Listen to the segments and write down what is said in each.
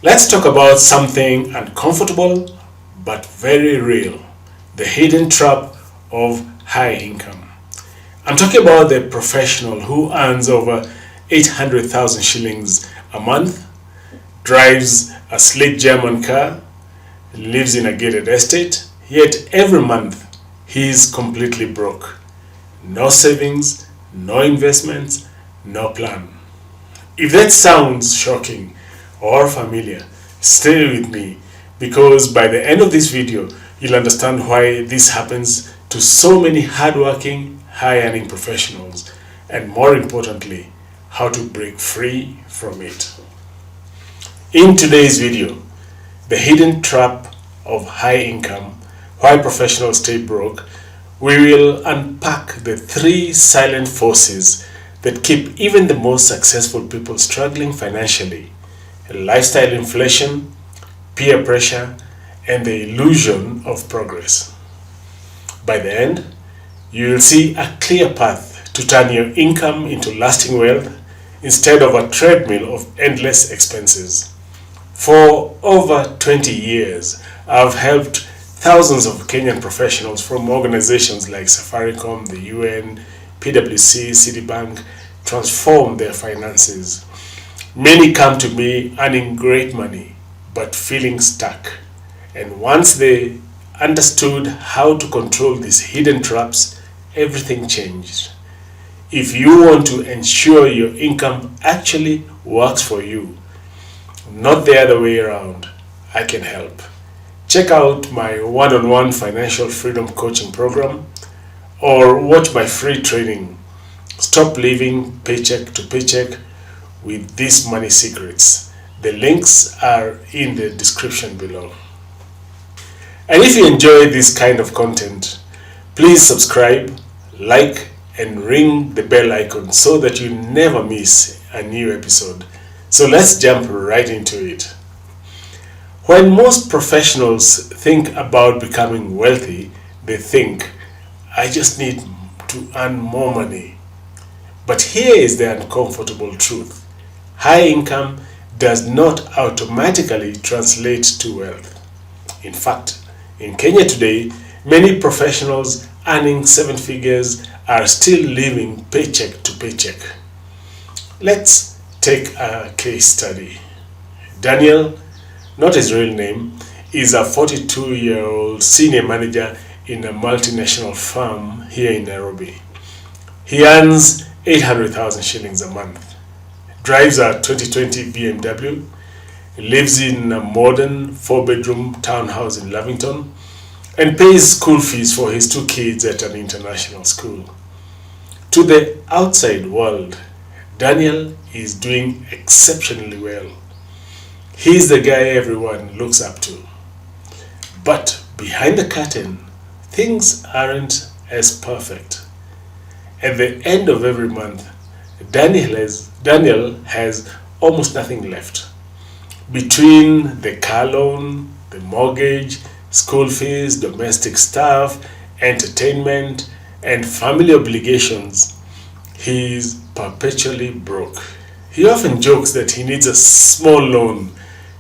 Let's talk about something uncomfortable but very real, the hidden trap of high income. I'm talking about the professional who earns over 800,000 shillings a month, drives a sleek German car, lives in a gated estate, yet every month he is completely broke. No savings, no investments, no plan. If that sounds shocking or familiar, stay with me because by the end of this video, you'll understand why this happens to so many hardworking, high earning professionals, and more importantly, how to break free from it. In today's video, the hidden trap of high income, why professionals stay broke, we will unpack the three silent forces that keep even the most successful people struggling financially: lifestyle inflation, peer pressure, and the illusion of progress. By the end, you will see a clear path to turn your income into lasting wealth instead of a treadmill of endless expenses. For over 20 years, I've helped thousands of Kenyan professionals from organizations like Safaricom, the UN, PwC, Citibank transform their finances. Many come to me earning great money but feeling stuck. And once they understood how to control these hidden traps, everything changed. If you want to ensure your income actually works for you, not the other way around, I can help. Check out my one-on-one financial freedom coaching program or watch my free training, Stop Living Paycheck to Paycheck with These Money Secrets. The links are in the description below. And if you enjoy this kind of content, please subscribe, like, and ring the bell icon so that you never miss a new episode. So let's jump right into it. When most professionals think about becoming wealthy, they think, I just need to earn more money. But here is the uncomfortable truth: high income does not automatically translate to wealth. In fact, in Kenya today, many professionals earning seven figures are still living paycheck to paycheck. Let's take a case study. Daniel, not his real name, is a 42-year-old senior manager in a multinational firm here in Nairobi. He earns 800,000 shillings a month, drives a 2020 BMW, lives in a modern 4-bedroom townhouse in Lavington, and pays school fees for his two kids at an international school. To the outside world, Daniel is doing exceptionally well. He's the guy everyone looks up to. But behind the curtain, things aren't as perfect. At the end of every month, Daniel has almost nothing left. Between the car loan, the mortgage, school fees, domestic staff, entertainment, and family obligations, he is perpetually broke. He often jokes that he needs a small loan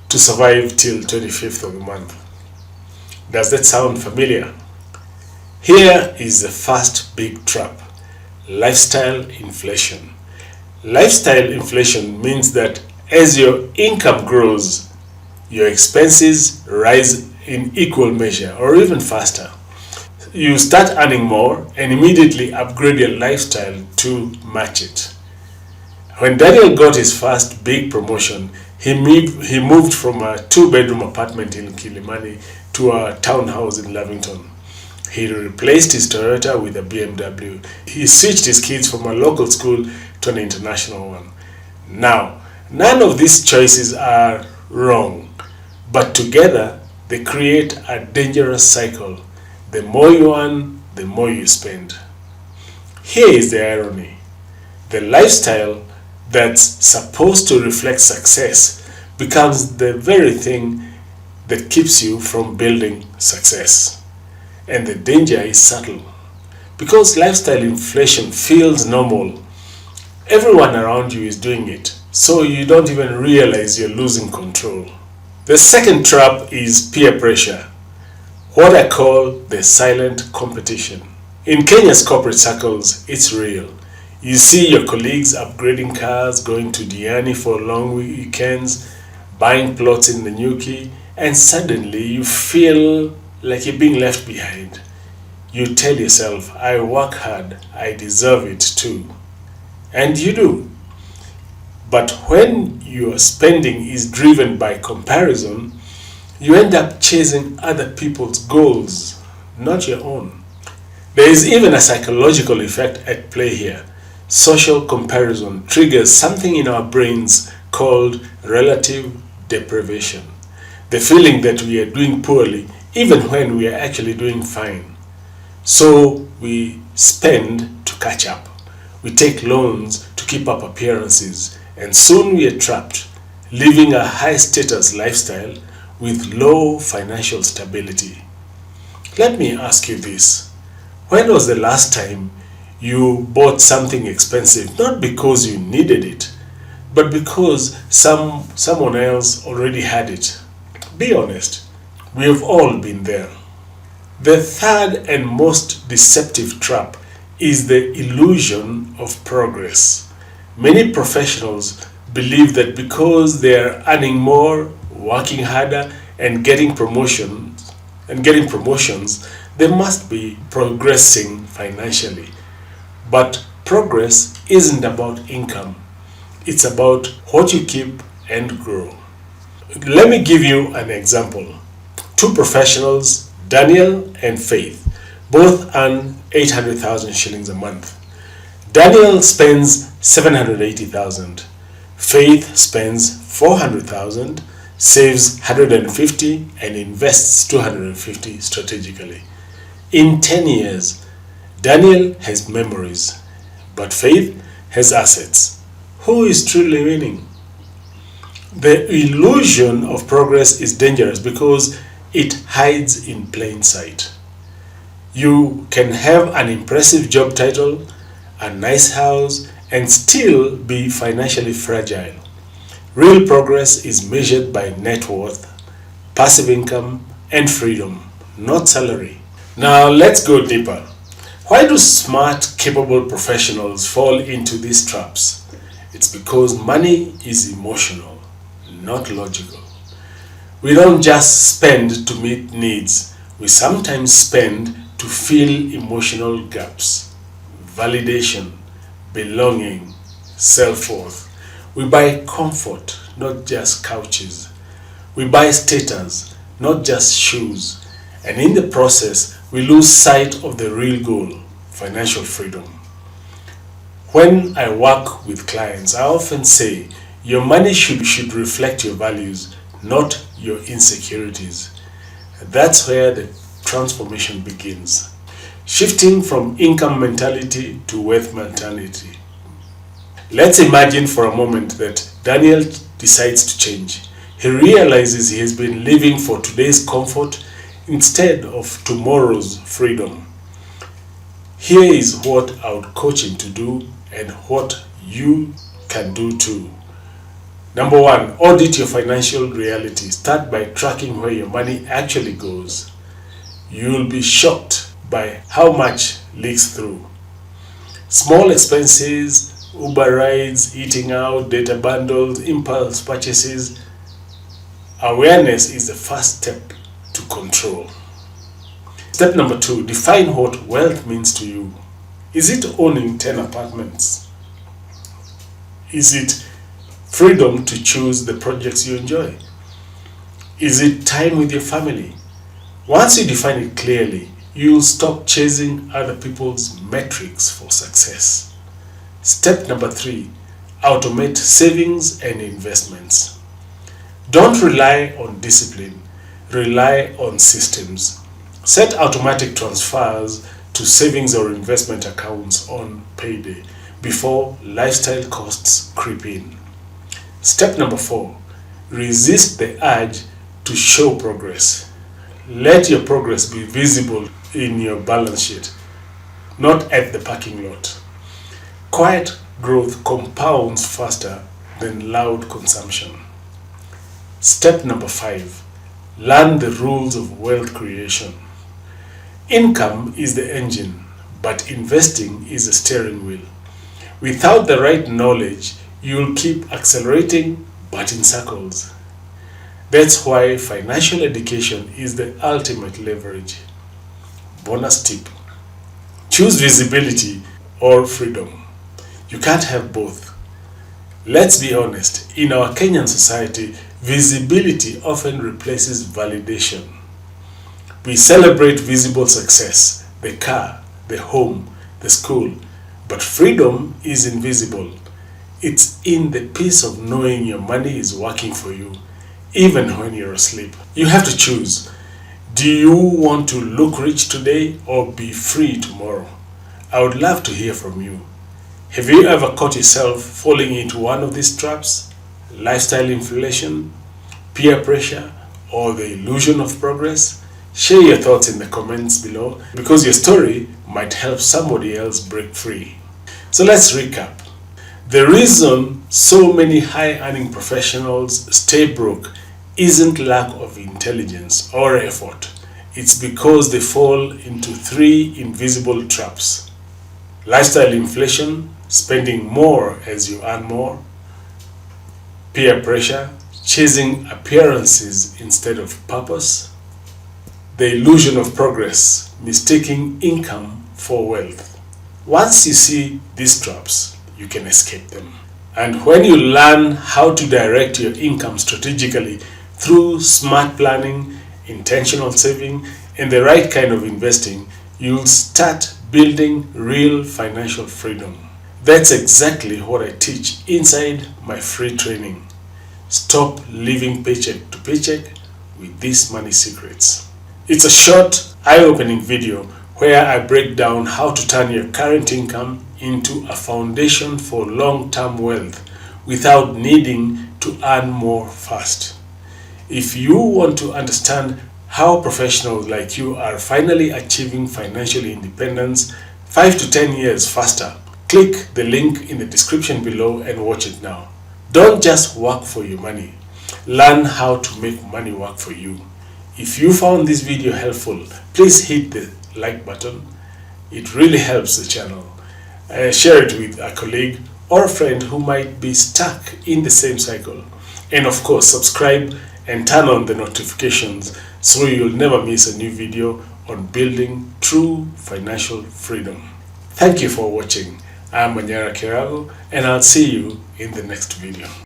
to survive till 25th of the month. Does that sound familiar? Here is the first big trap: lifestyle inflation. Lifestyle inflation means that as your income grows, your expenses rise in equal measure or even faster. You start earning more and immediately upgrade your lifestyle to match it. When Daniel got his first big promotion, he moved from a 2-bedroom apartment in Kilimani to a townhouse in Lavington. He replaced his Toyota with a BMW. He switched his kids from a local school to an international one. Now, none of these choices are wrong, but together they create a dangerous cycle. The more you earn, the more you spend. Here is the irony: the lifestyle that's supposed to reflect success becomes the very thing that keeps you from building success. And the danger is subtle. Because lifestyle inflation feels normal, everyone around you is doing it, so you don't even realize you're losing control. The second trap is peer pressure, what I call the silent competition. In Kenya's corporate circles, it's real. You see your colleagues upgrading cars, going to Diani for long weekends, buying plots in the Nyuki, and suddenly you feel like you're being left behind. You tell yourself, I work hard, I deserve it too. And you do. But when your spending is driven by comparison, you end up chasing other people's goals, not your own. There is even a psychological effect at play here. Social comparison triggers something in our brains called relative deprivation. The feeling that we are doing poorly even when we are actually doing fine. So we spend to catch up. We take loans to keep up appearances, and soon we are trapped, living a high status lifestyle with low financial stability. Let me ask you this. When was the last time you bought something expensive, not because you needed it, but because someone else already had it? Be honest. We have all been there. The third and most deceptive trap is the illusion of progress. Many professionals believe that because they are earning more, working harder, and getting promotions, they must be progressing financially. But progress isn't about income. It's about what you keep and grow. Let me give you an example. Two professionals, Daniel and Faith, both earn 800,000 shillings a month. Daniel spends 780,000. Faith spends 400,000, saves 150 and invests 250 strategically. In 10 years, Daniel has memories, but Faith has assets. Who is truly winning? The illusion of progress is dangerous because it hides in plain sight. You can have an impressive job title, a nice house, and still be financially fragile. Real progress is measured by net worth, passive income, and freedom, not salary. Now let's go deeper. Why do smart, capable professionals fall into these traps? It's because money is emotional, not logical. We don't just spend to meet needs, we sometimes spend to fill emotional gaps, validation, belonging, self-worth. We buy comfort, not just couches. We buy status, not just shoes. And in the process, we lose sight of the real goal, financial freedom. When I work with clients, I often say, your money should reflect your values, not your insecurities. That's where the transformation begins. Shifting from income mentality to wealth mentality. Let's imagine for a moment that Daniel decides to change. He realizes he has been living for today's comfort instead of tomorrow's freedom. Here is what I would coach him to do and what you can do too. Number one, audit your financial reality. Start by tracking where your money actually goes. You'll be shocked by how much leaks through. Small expenses, Uber rides, eating out, data bundles, impulse purchases. Awareness is the first step to control. Step number two, define what wealth means to you. Is it owning 10 apartments? Is it freedom to choose the projects you enjoy? Is it time with your family? Once you define it clearly, you'll stop chasing other people's metrics for success. Step number three, automate savings and investments. Don't rely on discipline, rely on systems. Set automatic transfers to savings or investment accounts on payday before lifestyle costs creep in. Step number four, resist the urge to show progress. Let your progress be visible in your balance sheet, not at the parking lot. Quiet growth compounds faster than loud consumption. Step number 5. Learn the rules of wealth creation. Income is the engine, but investing is the steering wheel. Without the right knowledge, you'll keep accelerating but in circles. That's why financial education is the ultimate leverage. Bonus tip: choose visibility or freedom. You can't have both. Let's be honest, in our Kenyan society, visibility often replaces validation. We celebrate visible success, the car, the home, the school, but freedom is invisible. It's in the peace of knowing your money is working for you, even when you're asleep. You have to choose. Do you want to look rich today or be free tomorrow? I would love to hear from you. Have you ever caught yourself falling into one of these traps? Lifestyle inflation, peer pressure, or the illusion of progress? Share your thoughts in the comments below, because your story might help somebody else break free. So let's recap. The reason so many high-earning professionals stay broke isn't lack of intelligence or effort. It's because they fall into 3 invisible traps: lifestyle inflation, spending more as you earn more; peer pressure, chasing appearances instead of purpose; the illusion of progress, mistaking income for wealth. Once you see these traps, you can escape them. And when you learn how to direct your income strategically through smart planning, intentional saving, and the right kind of investing, you'll start building real financial freedom. That's exactly what I teach inside my free training. Stop living paycheck to paycheck with these money secrets. It's a short, eye-opening video where I break down how to turn your current income into a foundation for long-term wealth without needing to earn more fast. If you want to understand how professionals like you are finally achieving financial independence 5 to 10 years faster, click the link in the description below and watch it now. Don't just work for your money. Learn how to make money work for you. If you found this video helpful, please hit the like button. It really helps the channel. Share it with a colleague or a friend who might be stuck in the same cycle. And of course, subscribe and turn on the notifications so you'll never miss a new video on building true financial freedom. Thank you for watching. I'm Manyara Kirago, and I'll see you in the next video.